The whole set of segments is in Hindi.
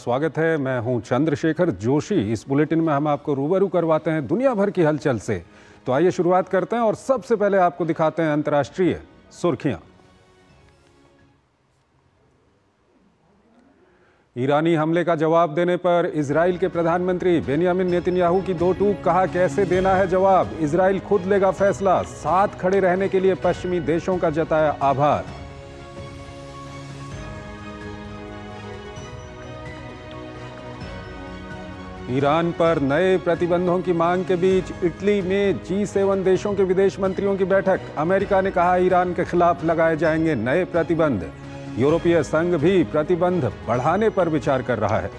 स्वागत है। मैं हूं चंद्रशेखर जोशी। इस बुलेटिन में हम आपको रूबरू करवाते हैं दुनिया भर की हलचल से। तो आइए शुरुआत करते हैं और सबसे पहले आपको दिखाते हैं अंतर्राष्ट्रीय सुर्खियां। ईरानी हमले का जवाब देने पर इजराइल के प्रधानमंत्री बेंयामिन नेतन्याहू की दो टूक। कहा, कैसे देना है जवाब, इजराइल खुद लेगा फैसला। साथ खड़े रहने के लिए पश्चिमी देशों का जताया आभार। ईरान पर नए प्रतिबंधों की मांग के बीच इटली में G7 देशों के विदेश मंत्रियों की बैठक। अमेरिका ने कहा, ईरान के खिलाफ लगाए जाएंगे नए प्रतिबंध। यूरोपीय संघ भी प्रतिबंध बढ़ाने पर विचार कर रहा है।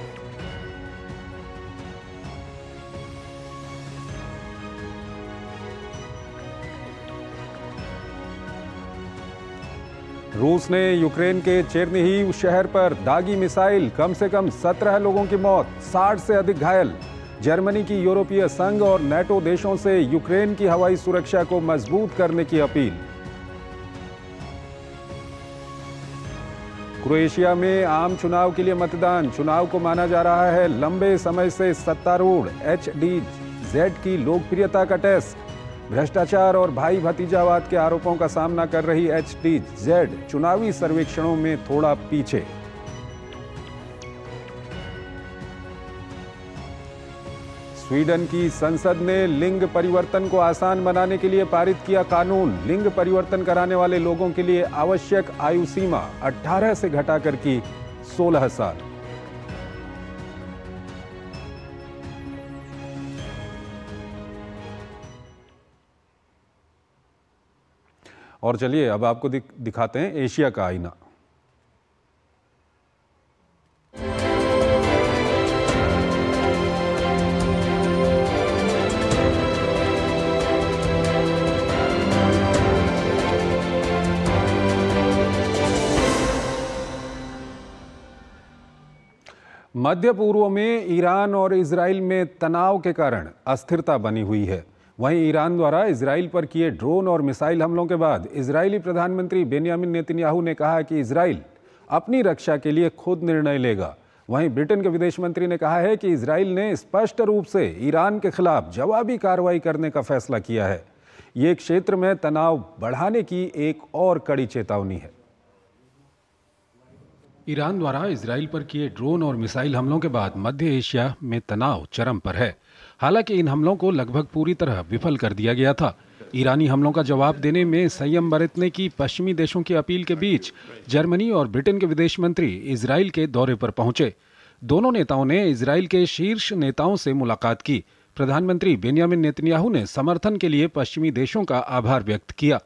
रूस ने यूक्रेन के चेर्निहिव शहर पर दागी मिसाइल, कम से कम 17 लोगों की मौत, 60 से अधिक घायल। जर्मनी की यूरोपीय संघ और नेटो देशों से यूक्रेन की हवाई सुरक्षा को मजबूत करने की अपील। क्रोएशिया में आम चुनाव के लिए मतदान। चुनाव को माना जा रहा है लंबे समय से सत्तारूढ़ HDZ की लोकप्रियता का टेस्ट। भ्रष्टाचार और भाई भतीजावाद के आरोपों का सामना कर रही HDZ चुनावी सर्वेक्षणों में थोड़ा पीछे। स्वीडन की संसद ने लिंग परिवर्तन को आसान बनाने के लिए पारित किया कानून। लिंग परिवर्तन कराने वाले लोगों के लिए आवश्यक आयु सीमा 18 से घटाकर की 16 साल। और चलिए अब आपको दिखाते हैं एशिया का आईना। मध्य पूर्व में ईरान और इजराइल में तनाव के कारण अस्थिरता बनी हुई है। वहीं ईरान द्वारा इजराइल पर किए ड्रोन और मिसाइल हमलों के बाद इजरायली प्रधानमंत्री बेंयामिन नेतन्याहू ने कहा कि इजराइल अपनी रक्षा के लिए खुद निर्णय लेगा। वहीं ब्रिटेन के विदेश मंत्री ने कहा है कि इजराइल ने स्पष्ट रूप से ईरान के खिलाफ जवाबी कार्रवाई करने का फैसला किया है। ये क्षेत्र में तनाव बढ़ाने की एक और कड़ी चेतावनी है। ईरान द्वारा इजराइल पर किए ड्रोन और मिसाइल हमलों के बाद मध्य एशिया में तनाव चरम पर है। हालांकि इन हमलों को लगभग पूरी तरह विफल कर दिया गया था। ईरानी हमलों का जवाब देने में संयम बरतने की पश्चिमी देशों की अपील के बीच जर्मनी और ब्रिटेन के विदेश मंत्री इजराइल के दौरे पर पहुंचे। दोनों नेताओं ने इजराइल के शीर्ष नेताओं से मुलाकात की। प्रधानमंत्री बेंयामिन नेतन्याहू ने समर्थन के लिए पश्चिमी देशों का आभार व्यक्त किया।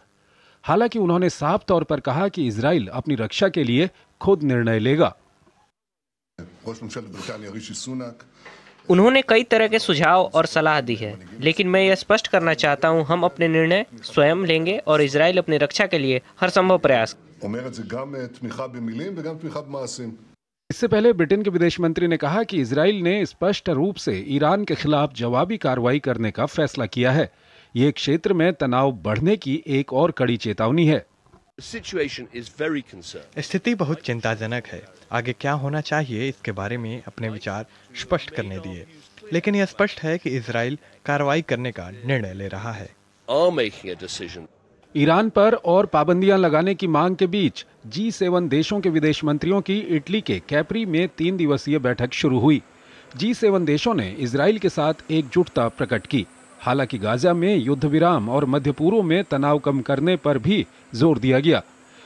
हालांकि उन्होंने साफ तौर पर कहा कि इजराइल अपनी रक्षा के लिए खुद निर्णय लेगा। उन्होंने कई तरह के सुझाव और सलाह दी है, लेकिन मैं यह स्पष्ट करना चाहता हूं, हम अपने निर्णय स्वयं लेंगे और इजराइल अपनी रक्षा के लिए हर संभव प्रयास। इससे पहले ब्रिटेन के विदेश मंत्री ने कहा कि इजराइल ने स्पष्ट रूप से ईरान के खिलाफ जवाबी कार्रवाई करने का फैसला किया है। ये क्षेत्र में तनाव बढ़ने की एक और कड़ी चेतावनी है। स्थिति बहुत चिंताजनक है। आगे क्या होना चाहिए इसके बारे में अपने विचार स्पष्ट करने दिए, लेकिन यह स्पष्ट है कि इजराइल कार्रवाई करने का निर्णय ले रहा है। ईरान पर और पाबंदियां लगाने की मांग के बीच G7 देशों के विदेश मंत्रियों की इटली के कैप्री में 3 दिवसीय बैठक शुरू हुई। G7 देशों ने इजराइल के साथ एकजुटता प्रकट की। हालांकि गाजा में युद्ध विराम और मध्य पूर्व में तनाव कम करने पर भी जोर दिया गया।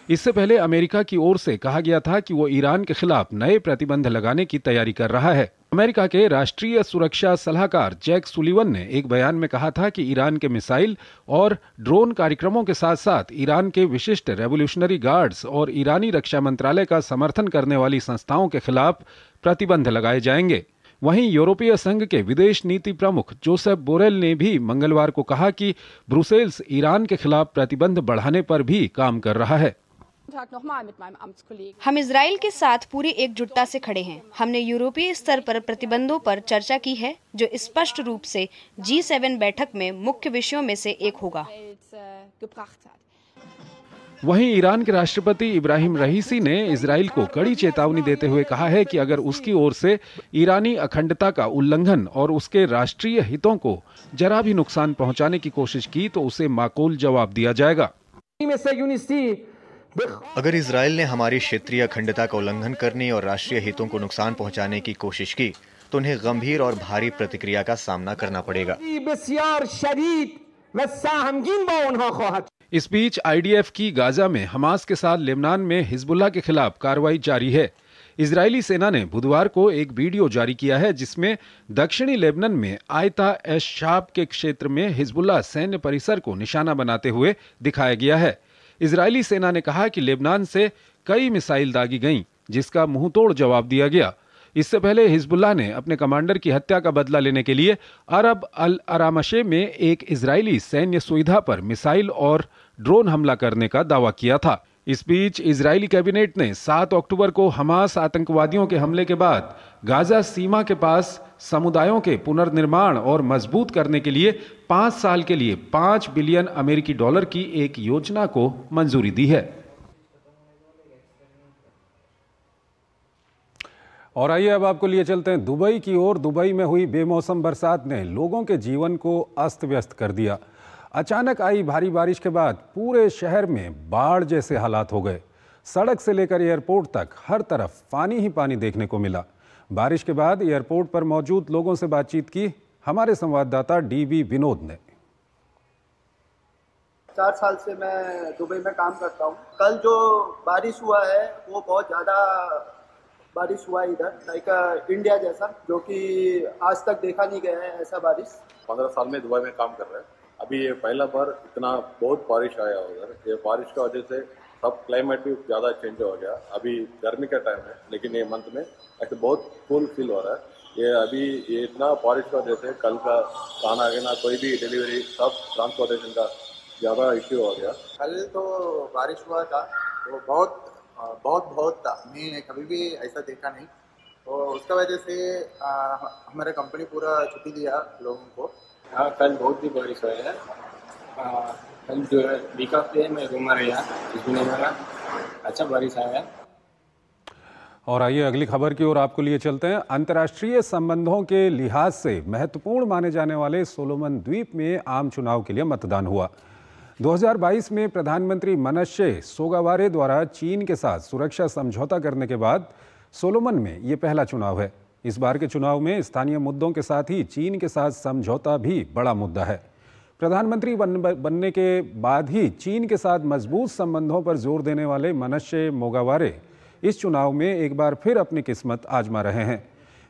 इससे पहले अमेरिका की ओर से कहा गया था कि वो ईरान के खिलाफ नए प्रतिबंध लगाने की तैयारी कर रहा है। अमेरिका के राष्ट्रीय सुरक्षा सलाहकार जैक सुलिवन ने एक बयान में कहा था कि ईरान के मिसाइल और ड्रोन कार्यक्रमों के साथ साथ ईरान के विशिष्ट रेवोल्यूशनरी गार्ड्स और ईरानी रक्षा मंत्रालय का समर्थन करने वाली संस्थाओं के खिलाफ प्रतिबंध लगाए जाएंगे। वहीं यूरोपीय संघ के विदेश नीति प्रमुख जोसेफ बोरेल ने भी मंगलवार को कहा कि ब्रुसेल्स ईरान के खिलाफ प्रतिबंध बढ़ाने पर भी काम कर रहा है। हम इजराइल के साथ पूरी एकजुटता से खड़े हैं। हमने यूरोपीय स्तर पर प्रतिबंधों पर चर्चा की है, जो स्पष्ट रूप से G7 बैठक में मुख्य विषयों में से एक होगा। वहीं ईरान के राष्ट्रपति इब्राहिम रईसी ने इजराइल को कड़ी चेतावनी देते हुए कहा है कि अगर उसकी ओर से ईरानी अखंडता का उल्लंघन और उसके राष्ट्रीय हितों को जरा भी नुकसान पहुंचाने की कोशिश की तो उसे माकूल जवाब दिया जाएगा। अगर इजराइल ने हमारी क्षेत्रीय अखंडता का उल्लंघन करने और राष्ट्रीय हितों को नुकसान पहुंचाने की कोशिश की तो उन्हें गंभीर और भारी प्रतिक्रिया का सामना करना पड़ेगा। इस बीच आईडीएफ की गाजा में हमास के साथ लेबनान में हिजबुल्लाह के खिलाफ कार्रवाई जारी है। इजरायली सेना ने बुधवार को एक वीडियो जारी किया है जिसमें दक्षिणी लेबनान में आयता एश शाब के क्षेत्र में हिजबुल्लाह सैन्य परिसर को निशाना बनाते हुए दिखाया गया है। इजरायली सेना ने कहा कि लेबनान से कई मिसाइल दागी गईं, जिसका मुंहतोड़ जवाब दिया गया। इससे पहले हिजबुल्लाह ने अपने कमांडर की हत्या का बदला लेने के लिए अरब अल अरामशे में एक इजरायली सैन्य सुविधा पर मिसाइल और ड्रोन हमला करने का दावा किया था। इस बीच इजरायली कैबिनेट ने 7 अक्टूबर को हमास आतंकवादियों के हमले के बाद गाजा सीमा के पास समुदायों के पुनर्निर्माण और मजबूत करने के लिए 5 साल के लिए $5 बिलियन अमेरिकी डॉलर की एक योजना को मंजूरी दी है। और आइए अब आपको लिए चलते हैं दुबई की ओर। दुबई में हुई बेमौसम बरसात ने लोगों के जीवन को अस्त व्यस्त कर दिया। अचानक आई भारी बारिश के बाद पूरे शहर में बाढ़ जैसे हालात हो गए। सड़क से लेकर एयरपोर्ट तक हर तरफ पानी ही पानी देखने को मिला। बारिश के बाद एयरपोर्ट पर मौजूद लोगों से बातचीत की हमारे संवाददाता डीवी विनोद ने। 4 साल से मैं दुबई में काम करता हूँ। कल जो बारिश हुआ है वो बहुत ज़्यादा बारिश हुआ है इधर, लाइक इंडिया जैसा, जो कि आज तक देखा नहीं गया है ऐसा बारिश। 15 साल में दुबई में काम कर रहे हैं। अभी ये पहला बार इतना बहुत बारिश आया उधर। ये बारिश की वजह से सब क्लाइमेट भी ज़्यादा चेंज हो गया। अभी गर्मी का टाइम है लेकिन ये मंथ में ऐसे बहुत कूल फील हो रहा है। ये अभी ये इतना बारिश की वजह से कल का खाना ना कोई भी डिलीवरी सब ट्रांसपोर्टेशन का ज़्यादा इश्यू हो गया। कल तो बारिश हुआ था तो बहुत था, मैं कभी भी ऐसा देखा नहीं। तो उसका वजह से हमारा कंपनी पूरा छुट्टी दिया लोगों को। हाँ, कल बहुत ही बारिश हुआ है। कल जो है वीक ऑफ डे में घूमा रहा इसमें अच्छा बारिश आया है। और आइए अगली खबर की ओर आपको लिए चलते हैं। अंतर्राष्ट्रीय संबंधों के लिहाज से महत्वपूर्ण माने जाने वाले सोलोमन द्वीप में आम चुनाव के लिए मतदान हुआ। 2022 में प्रधानमंत्री मनश्ये सोगावारे द्वारा चीन के साथ सुरक्षा समझौता करने के बाद सोलोमन में ये पहला चुनाव है। इस बार के चुनाव में स्थानीय मुद्दों के साथ ही चीन के साथ समझौता भी बड़ा मुद्दा है। प्रधानमंत्री बनने के बाद ही चीन के साथ मजबूत संबंधों पर जोर देने वाले मनश्ये मोगावारे इस चुनाव में एक बार फिर अपनी किस्मत आजमा रहे हैं।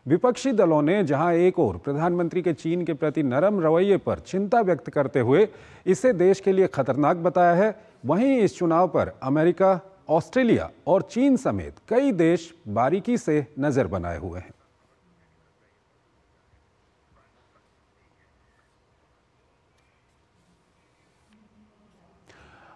विपक्षी दलों ने जहां एक ओर प्रधानमंत्री के चीन के प्रति नरम रवैये पर चिंता व्यक्त करते हुए इसे देश के लिए खतरनाक बताया है, वहीं इस चुनाव पर अमेरिका, ऑस्ट्रेलिया और चीन समेत कई देश बारीकी से नजर बनाए हुए हैं।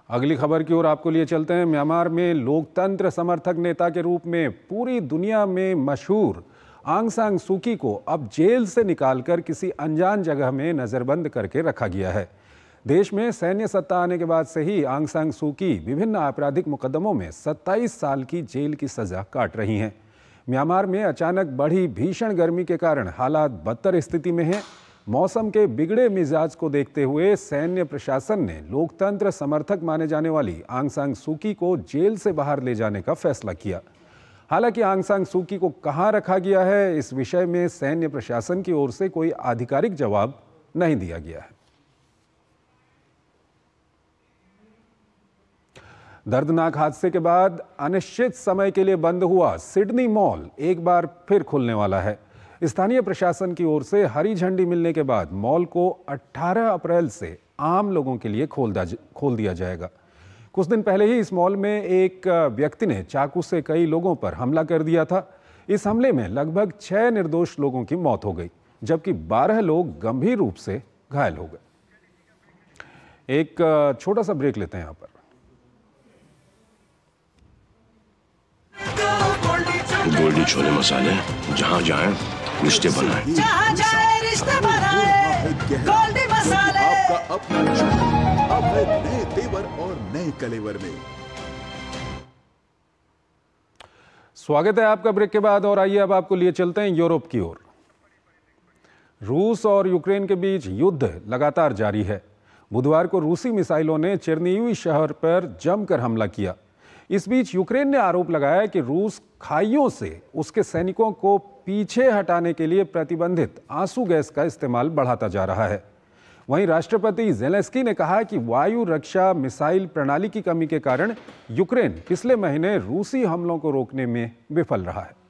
अगली खबर की ओर आपको लिए चलते हैं। म्यांमार में लोकतंत्र समर्थक नेता के रूप में पूरी दुनिया में मशहूर आंग सान सू की को अब जेल से निकालकर किसी अनजान जगह में नज़रबंद करके रखा गया है। देश में सैन्य सत्ता आने के बाद से ही आंग सान सू की विभिन्न आपराधिक मुकदमों में 27 साल की जेल की सजा काट रही हैं। म्यांमार में अचानक बढ़ी भीषण गर्मी के कारण हालात बदतर स्थिति में हैं। मौसम के बिगड़े मिजाज को देखते हुए सैन्य प्रशासन ने लोकतंत्र समर्थक माने जाने वाली आंग सान सू की को जेल से बाहर ले जाने का फैसला किया। हालांकि आंग सान सू की को कहां रखा गया है, इस विषय में सैन्य प्रशासन की ओर से कोई आधिकारिक जवाब नहीं दिया गया है। दर्दनाक हादसे के बाद अनिश्चित समय के लिए बंद हुआ सिडनी मॉल एक बार फिर खुलने वाला है। स्थानीय प्रशासन की ओर से हरी झंडी मिलने के बाद मॉल को 18 अप्रैल से आम लोगों के लिए खोल दिया जाएगा। कुछ दिन पहले ही इस मॉल में एक व्यक्ति ने चाकू से कई लोगों पर हमला कर दिया था। इस हमले में लगभग 6 निर्दोष लोगों की मौत हो गई, जबकि 12 लोग गंभीर रूप से घायल हो गए। एक छोटा सा ब्रेक लेते हैं यहाँ पर। गोल्डी छोले मसाले, जहाँ जाए रिश्ते बनाए, जहाँ जाए रिश्ते बनाए, गोल्डी मसाले। आपका अपना अब है नए तेवर और नए कलेवर में। स्वागत है आपका ब्रेक के बाद और आइए अब आपको लिए चलते हैं यूरोप की ओर। रूस और यूक्रेन के बीच युद्ध लगातार जारी है। बुधवार को रूसी मिसाइलों ने चेर्निहिव शहर पर जमकर हमला किया। इस बीच यूक्रेन ने आरोप लगाया कि रूस खाइयों से उसके सैनिकों को पीछे हटाने के लिए प्रतिबंधित आंसू गैस का इस्तेमाल बढ़ाता जा रहा है। वहीं राष्ट्रपति ज़ेलेंस्की ने कहा कि वायु रक्षा मिसाइल प्रणाली की कमी के कारण यूक्रेन पिछले महीने रूसी हमलों को रोकने में विफल रहा है।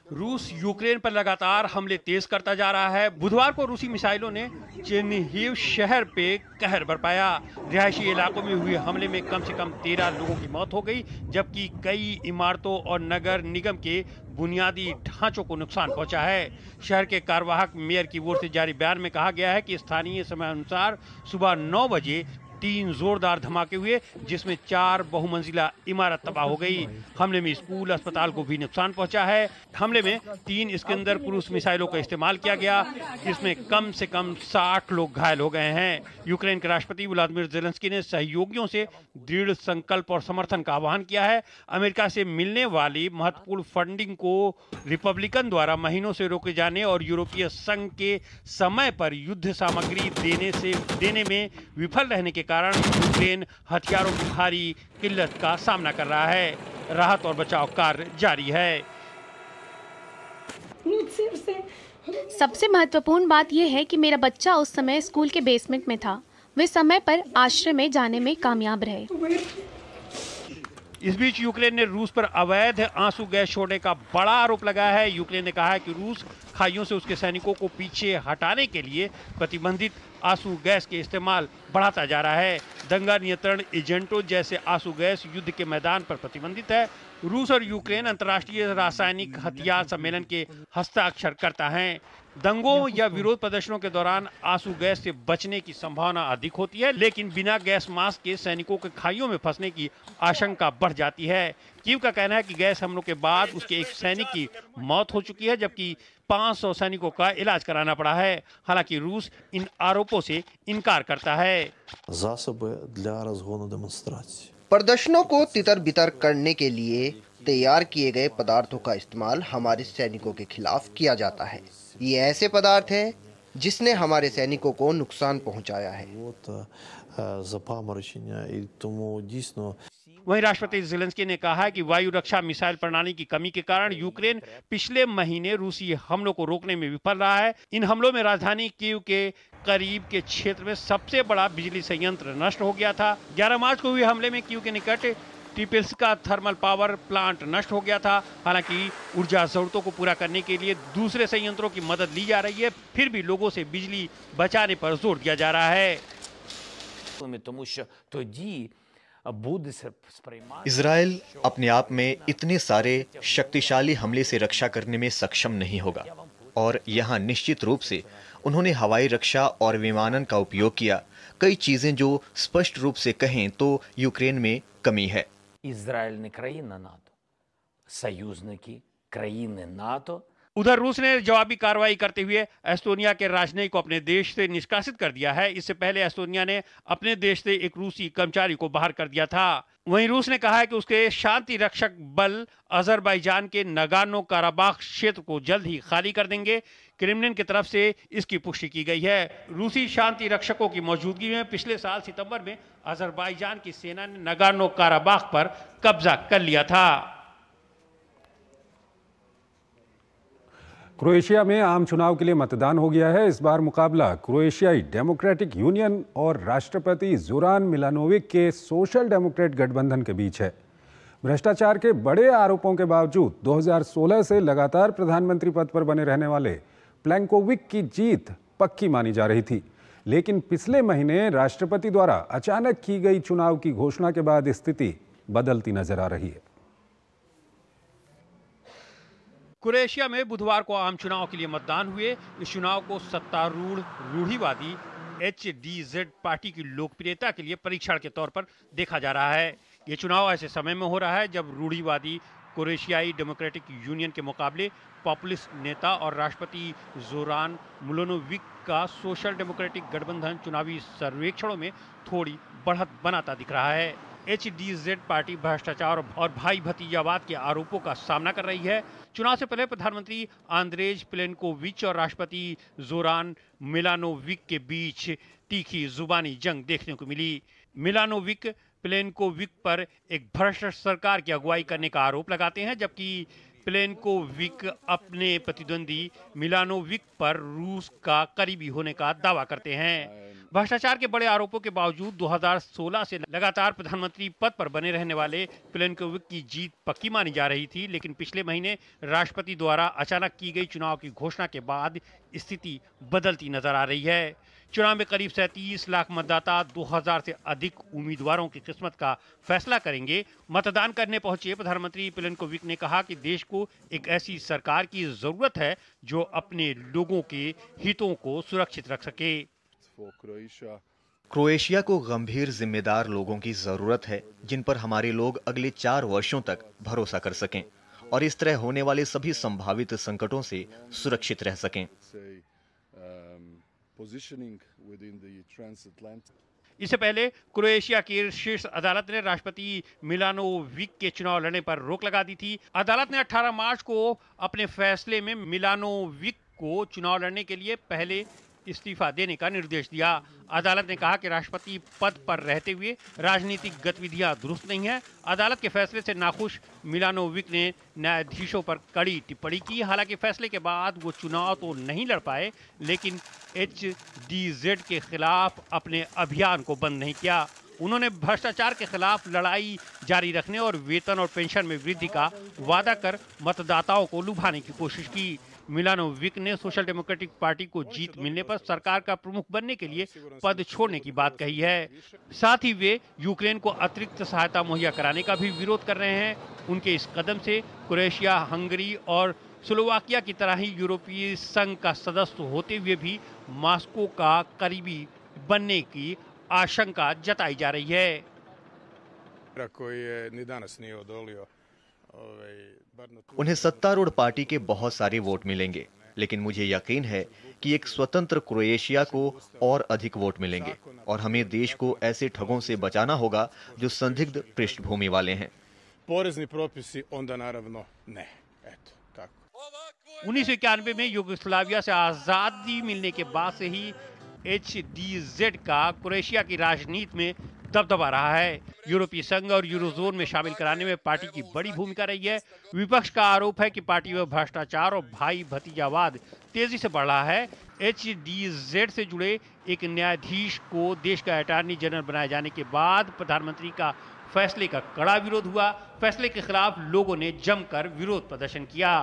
रूस यूक्रेन पर लगातार हमले तेज करता जा रहा है। बुधवार को रूसी मिसाइलों ने चेर्निहिव शहर पे कहर बरपाया। रिहायशी इलाकों में हुए हमले में कम से कम 13 लोगों की मौत हो गई, जबकि कई इमारतों और नगर निगम के बुनियादी ढांचों को नुकसान पहुंचा है। शहर के कार्यवाहक मेयर की ओर से जारी बयान में कहा गया है कि स्थानीय समय अनुसार सुबह 9 बजे 3 जोरदार धमाके हुए, जिसमें 4 बहुमंजिला इमारत तबाह हो गई। हमले में स्कूल, अस्पताल को भी नुकसान पहुंचा है। हमले में 3 इस्कंदर क्रूज मिसाइलों का इस्तेमाल किया गया, इसमें कम से कम 60 लोग घायल हो गए हैं। यूक्रेन के राष्ट्रपति व्लादिमीर ज़ेलेंस्की ने सहयोगियों से दृढ़ संकल्प और समर्थन का आह्वान किया है। अमेरिका से मिलने वाली महत्वपूर्ण फंडिंग को रिपब्लिकन द्वारा महीनों से रोके जाने और यूरोपीय संघ के समय पर युद्ध सामग्री देने में विफल रहने के कारण यूक्रेन हथियारों की भारी किल्लत का सामना कर रहा है। राहत और बचाव कार्य जारी है। सबसे महत्वपूर्ण बात यह है कि मेरा बच्चा उस समय स्कूल के बेसमेंट में था। वे समय पर आश्रय में जाने में कामयाब रहे। इस बीच यूक्रेन ने रूस पर अवैध आंसू गैस छोड़ने का बड़ा आरोप लगाया है। यूक्रेन ने कहा है कि रूस खाइयों से उसके सैनिकों को पीछे हटाने के लिए प्रतिबंधित आंसू गैस के इस्तेमाल बढ़ाता जा रहा है। दंगा नियंत्रण एजेंटों जैसे आंसू गैस युद्ध के मैदान पर प्रतिबंधित है। रूस और यूक्रेन अंतर्राष्ट्रीय रासायनिक हथियार सम्मेलन के हस्ताक्षर करता है। दंगों या विरोध प्रदर्शनों के दौरान आंसू गैस से बचने की संभावना अधिक होती है, लेकिन बिना गैस मास्क के सैनिकों के खाइयों में फंसने की आशंका बढ़ जाती है। कीव का कहना है कि गैस हमलों के बाद उसके एक सैनिक की मौत हो चुकी है, जबकि 500 सैनिकों का इलाज कराना पड़ा है। हालांकि रूस इन आरोपों से इनकार करता है। प्रदर्शनों को तितर बितर करने के लिए तैयार किए गए पदार्थों का इस्तेमाल हमारे सैनिकों के खिलाफ किया जाता है। ये ऐसे पदार्थ हैं जिसने हमारे सैनिकों को नुकसान पहुंचाया है। वहीं राष्ट्रपति ज़ेलेंस्की ने कहा है कि वायु रक्षा मिसाइल प्रणाली की कमी के कारण यूक्रेन पिछले महीने रूसी हमलों को रोकने में विफल रहा है। इन हमलों में राजधानी कीव के करीब के क्षेत्र में सबसे बड़ा बिजली संयंत्र नष्ट हो गया था। 11 मार्च को हुए हमले में कीव के निकट टिपिल्स्का थर्मल पावर प्लांट नष्ट हो गया था। हालांकि ऊर्जा जरूरतों को पूरा करने के लिए दूसरे संयंत्रों की मदद ली जा रही है, फिर भी लोगों से बिजली बचाने पर जोर दिया जा रहा है। इजराइल अपने आप में इतने सारे शक्तिशाली हमले से रक्षा करने में सक्षम नहीं होगा और यहाँ निश्चित रूप से उन्होंने हवाई रक्षा और विमानन का उपयोग किया। कई चीजें जो स्पष्ट रूप से कहें तो यूक्रेन में कमी है। Ізраїль не країна НАТО, союзники країни НАТО. उधर रूस ने जवाबी कार्रवाई करते हुए एस्टोनिया के राजनयिक को अपने देश से निष्कासित कर दिया है। इससे पहले एस्टोनिया ने अपने देश से एक रूसी कर्मचारी को बाहर कर दिया था। वहीं रूस ने कहा है कि उसके शांति रक्षक बल अजरबैजान के नगानो काराबाख क्षेत्र को जल्द ही खाली कर देंगे। क्रेमलिन की तरफ से इसकी पुष्टि की गई है। रूसी शांति रक्षकों की मौजूदगी में पिछले साल सितंबर में अजरबैजान की सेना ने नगानो काराबाख पर कब्जा कर लिया था। क्रोएशिया में आम चुनाव के लिए मतदान हो गया है। इस बार मुकाबला क्रोएशियाई डेमोक्रेटिक यूनियन और राष्ट्रपति जोरान मिलानोविक के सोशल डेमोक्रेट गठबंधन के बीच है। भ्रष्टाचार के बड़े आरोपों के बावजूद 2016 से लगातार प्रधानमंत्री पद पर बने रहने वाले प्लेंकोविक की जीत पक्की मानी जा रही थी, लेकिन पिछले महीने राष्ट्रपति द्वारा अचानक की गई चुनाव की घोषणा के बाद स्थिति बदलती नजर आ रही है। क्रोएशिया में बुधवार को आम चुनाव के लिए मतदान हुए। इस चुनाव को सत्तारूढ़ रूढ़िवादी HDZ पार्टी की लोकप्रियता के लिए परीक्षण के तौर पर देखा जा रहा है। ये चुनाव ऐसे समय में हो रहा है जब रूढ़िवादी क्रोएशियाई डेमोक्रेटिक यूनियन के मुकाबले पॉपुलिस्ट नेता और राष्ट्रपति जोरान मिलानोविक का सोशल डेमोक्रेटिक गठबंधन चुनावी सर्वेक्षणों में थोड़ी बढ़त बनाता दिख रहा है। HDZ पार्टी भ्रष्टाचार और भाई भतीजावाद के आरोपों का सामना कर रही है। चुनाव से पहले प्रधानमंत्री आंद्रेज प्लेनकोविच और राष्ट्रपति जोरान मिलानोविक के बीच तीखी जुबानी जंग देखने को मिली। मिलानोविक प्लेनकोविक पर एक भ्रष्ट सरकार की अगुवाई करने का आरोप लगाते हैं, जबकि प्लेनकोविक अपने प्रतिद्वंदी मिलानोविक पर रूस का करीबी होने का दावा करते हैं। भ्रष्टाचार के बड़े आरोपों के बावजूद 2016 से लगातार प्रधानमंत्री पद पर बने रहने वाले प्लेनकोविक की जीत पक्की मानी जा रही थी, लेकिन पिछले महीने राष्ट्रपति द्वारा अचानक की गई चुनाव की घोषणा के बाद स्थिति बदलती नजर आ रही है। चुनाव में करीब 37 लाख मतदाता 2000 से अधिक उम्मीदवारों की किस्मत का फैसला करेंगे। मतदान करने पहुंचे प्रधानमंत्री प्लेनकोविक ने कहा कि देश को एक ऐसी सरकार की जरूरत है जो अपने लोगों के हितों को सुरक्षित रख सके। क्रोएशिया को गंभीर जिम्मेदार लोगों की जरूरत है, जिन पर हमारे लोग अगले 4 वर्षों तक भरोसा कर सकें और इस तरह होने वाले सभी संभावित संकटों से सुरक्षित रह सकें। इससे पहले क्रोएशिया की शीर्ष अदालत ने राष्ट्रपति मिलानोविक के चुनाव लड़ने पर रोक लगा दी थी। अदालत ने 18 मार्च को अपने फैसले में मिलानोविक को चुनाव लड़ने के लिए पहले इस्तीफा देने का निर्देश दिया। अदालत ने कहा कि राष्ट्रपति पद पर रहते हुए राजनीतिक गतिविधियां दुरुस्त नहीं है। अदालत के फैसले से नाखुश मिलानोविक ने न्यायाधीशों पर कड़ी टिप्पणी की। हालांकि फैसले के बाद वो चुनाव तो नहीं लड़ पाए, लेकिन HDZ के खिलाफ अपने अभियान को बंद नहीं किया। उन्होंने भ्रष्टाचार के खिलाफ लड़ाई जारी रखने और वेतन और पेंशन में वृद्धि का वादा कर मतदाताओं को लुभाने की कोशिश की। मिलानोविक ने सोशल डेमोक्रेटिक पार्टी को जीत मिलने पर सरकार का प्रमुख बनने के लिए पद छोड़ने की बात कही है। साथ ही वे यूक्रेन को अतिरिक्त सहायता मुहैया कराने का भी विरोध कर रहे हैं। उनके इस कदम से क्रोएशिया, हंगरी और स्लोवाकिया की तरह ही यूरोपीय संघ का सदस्य होते हुए भी मॉस्को का करीबी बनने की आशंका जताई जा रही है। उन्हें सत्तारूढ़ पार्टी के बहुत सारे वोट मिलेंगे, लेकिन मुझे यकीन है कि एक स्वतंत्र क्रोएशिया को और अधिक वोट मिलेंगे और हमें देश को ऐसे ठगों से बचाना होगा जो संदिग्ध पृष्ठभूमि वाले हैं। 1991 में युगोस्लाविया से आजादी मिलने के बाद से ही HDZ का क्रोएशिया की राजनीति में दबदबा रहा है। यूरोपीय संघ और यूरोजोन में शामिल कराने में पार्टी की बड़ी भूमिका रही है। विपक्ष का आरोप है कि पार्टी में भ्रष्टाचार और भाई भतीजावाद तेजी से बढ़ रहा है। HDZ से जुड़े एक न्यायाधीश को देश का अटॉर्नी जनरल बनाए जाने के बाद प्रधानमंत्री का फैसले का कड़ा विरोध हुआ। फैसले के खिलाफ लोगों ने जमकर विरोध प्रदर्शन किया।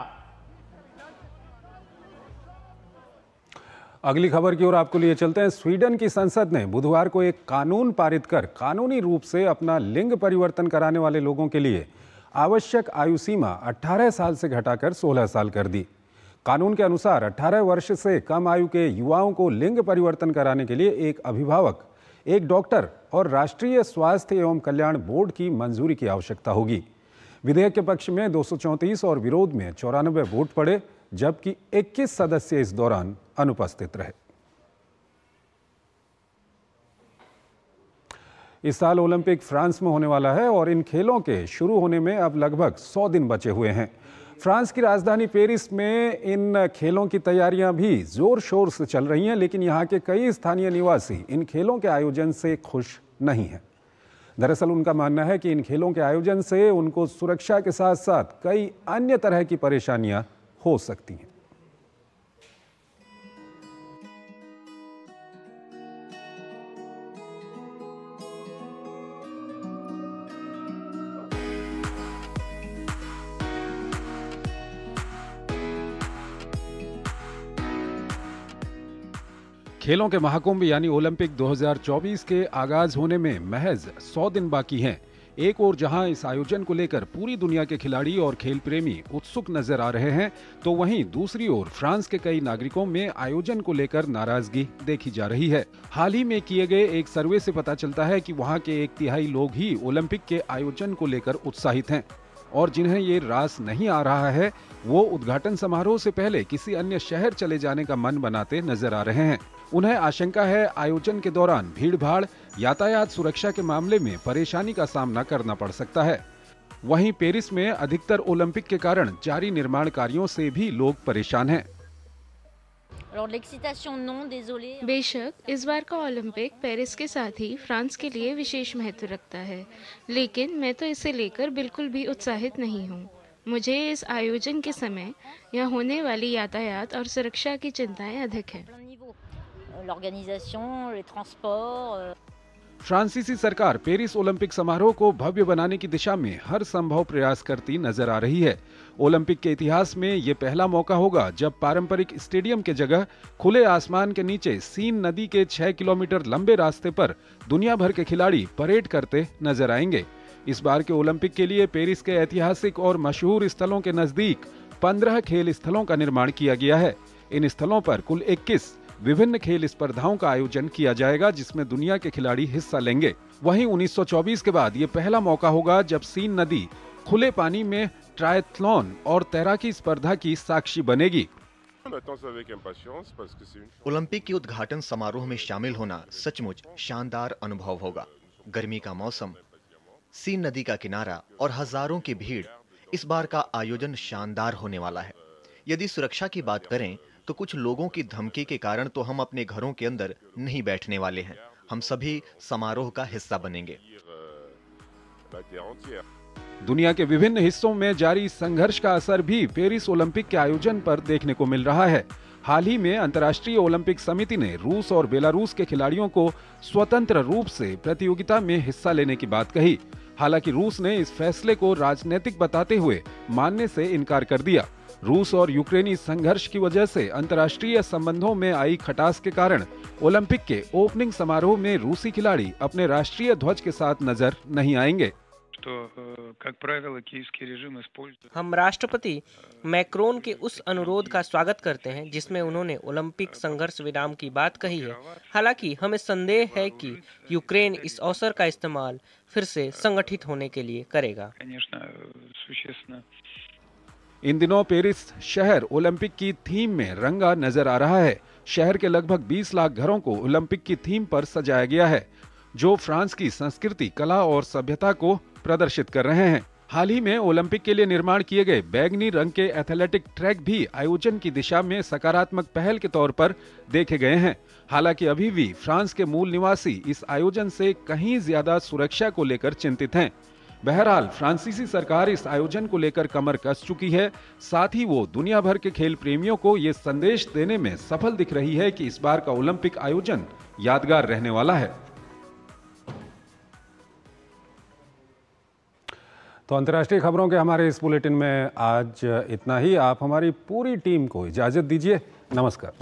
अगली खबर की ओर आपको लिए चलते हैं। स्वीडन की संसद ने बुधवार को एक कानून पारित कर कानूनी रूप से अपना लिंग परिवर्तन कराने वाले लोगों के लिए आवश्यक आयु सीमा 18 साल से घटाकर 16 साल कर दी। कानून के अनुसार 18 वर्ष से कम आयु के युवाओं को लिंग परिवर्तन कराने के लिए एक अभिभावक, एक डॉक्टर और राष्ट्रीय स्वास्थ्य एवं कल्याण बोर्ड की मंजूरी की आवश्यकता होगी। विधेयक के पक्ष में 234 और विरोध में 94 वोट पड़े, जबकि 21 सदस्य इस दौरान अनुपस्थित रहे। इस साल ओलंपिक फ्रांस में होने वाला है और इन खेलों के शुरू होने में अब लगभग 100 दिन बचे हुए हैं। फ्रांस की राजधानी पेरिस में इन खेलों की तैयारियां भी जोर शोर से चल रही हैं, लेकिन यहां के कई स्थानीय निवासी इन खेलों के आयोजन से खुश नहीं हैं। दरअसल उनका मानना है कि इन खेलों के आयोजन से उनको सुरक्षा के साथ साथ कई अन्य तरह की परेशानियां हो सकती हैं। खेलों के महाकुंभ यानी ओलंपिक 2024 के आगाज होने में महज 100 दिन बाकी हैं। एक ओर जहां इस आयोजन को लेकर पूरी दुनिया के खिलाड़ी और खेल प्रेमी उत्सुक नजर आ रहे हैं, तो वहीं दूसरी ओर फ्रांस के कई नागरिकों में आयोजन को लेकर नाराजगी देखी जा रही है। हाल ही में किए गए एक सर्वे से पता चलता है कि वहां के 1/3 लोग ही ओलंपिक के आयोजन को लेकर उत्साहित हैं और जिन्हें ये रास नहीं आ रहा है, वो उद्घाटन समारोह से पहले किसी अन्य शहर चले जाने का मन बनाते नजर आ रहे हैं। उन्हें आशंका है आयोजन के दौरान भीड़-भाड़, यातायात सुरक्षा के मामले में परेशानी का सामना करना पड़ सकता है। वहीं पेरिस में अधिकतर ओलंपिक के कारण जारी निर्माण कार्यों से भी लोग परेशान हैं। बेशक इस बार का ओलंपिक पेरिस के साथ ही फ्रांस के लिए विशेष महत्व रखता है, लेकिन मैं तो इसे लेकर बिल्कुल भी उत्साहित नहीं हूँ। मुझे इस आयोजन के समय यहाँ होने वाली यातायात और सुरक्षा की चिंताएं अधिक हैं। फ्रांसीसी सरकार पेरिस ओलंपिक समारोह को भव्य बनाने की दिशा में हर संभव प्रयास करती नजर आ रही है। ओलंपिक के इतिहास में ये पहला मौका होगा जब पारंपरिक स्टेडियम के जगह खुले आसमान के नीचे सीन नदी के 6 किलोमीटर लंबे रास्ते पर दुनिया भर के खिलाड़ी परेड करते नजर आएंगे। इस बार के ओलंपिक के लिए पेरिस के ऐतिहासिक और मशहूर स्थलों के नजदीक 15 खेल स्थलों का निर्माण किया गया है। इन स्थलों पर कुल 21 विभिन्न खेल स्पर्धाओं का आयोजन किया जाएगा, जिसमें दुनिया के खिलाड़ी हिस्सा लेंगे। वहीं 1924 के बाद ये पहला मौका होगा जब सीन नदी खुले पानी में ट्रायथलॉन और तैराकी स्पर्धा की साक्षी बनेगी। ओलंपिक के उद्घाटन समारोह में शामिल होना सचमुच शानदार अनुभव होगा। गर्मी का मौसम, सीन नदी का किनारा और हजारों की भीड़, इस बार का आयोजन शानदार होने वाला है। यदि सुरक्षा की बात करें तो कुछ लोगों की धमकी के कारण तो हम अपने घरों के अंदर नहीं बैठने वाले हैं। हम सभी समारोह का हिस्सा बनेंगे। दुनिया के विभिन्न हिस्सों में जारी संघर्ष का असर भी पेरिस ओलंपिक के आयोजन पर देखने को मिल रहा है। हाल ही में अंतर्राष्ट्रीय ओलंपिक समिति ने रूस और बेलारूस के खिलाड़ियों को स्वतंत्र रूप से प्रतियोगिता में हिस्सा लेने की बात कही। हालांकि रूस ने इस फैसले को राजनीतिक बताते हुए मानने से इनकार कर दिया। रूस और यूक्रेनी संघर्ष की वजह से अंतर्राष्ट्रीय संबंधों में आई खटास के कारण ओलंपिक के ओपनिंग समारोह में रूसी खिलाड़ी अपने राष्ट्रीय ध्वज के साथ नजर नहीं आएंगे। हम राष्ट्रपति मैक्रोन के उस अनुरोध का स्वागत करते हैं जिसमें उन्होंने ओलंपिक संघर्ष विराम की बात कही है। हालांकि हमें संदेह है कि यूक्रेन इस अवसर का इस्तेमाल फिर से संगठित होने के लिए करेगा। इन दिनों पेरिस शहर ओलंपिक की थीम में रंगा नजर आ रहा है। शहर के लगभग 20 लाख घरों को ओलंपिक की थीम पर सजाया गया है, जो फ्रांस की संस्कृति, कला और सभ्यता को प्रदर्शित कर रहे हैं। हाल ही में ओलंपिक के लिए निर्माण किए गए बैगनी रंग के एथलेटिक ट्रैक भी आयोजन की दिशा में सकारात्मक पहल के तौर पर देखे गए हैं। हालांकि अभी भी फ्रांस के मूल निवासी इस आयोजन से कहीं ज्यादा सुरक्षा को लेकर चिंतित हैं। बहरहाल फ्रांसीसी सरकार इस आयोजन को लेकर कमर कस चुकी है। साथ ही वो दुनिया भर के खेल प्रेमियों को ये संदेश देने में सफल दिख रही है कि इस बार का ओलंपिक आयोजन यादगार रहने वाला है। तो अंतर्राष्ट्रीय खबरों के हमारे इस बुलेटिन में आज इतना ही। आप हमारी पूरी टीम को इजाजत दीजिए। नमस्कार।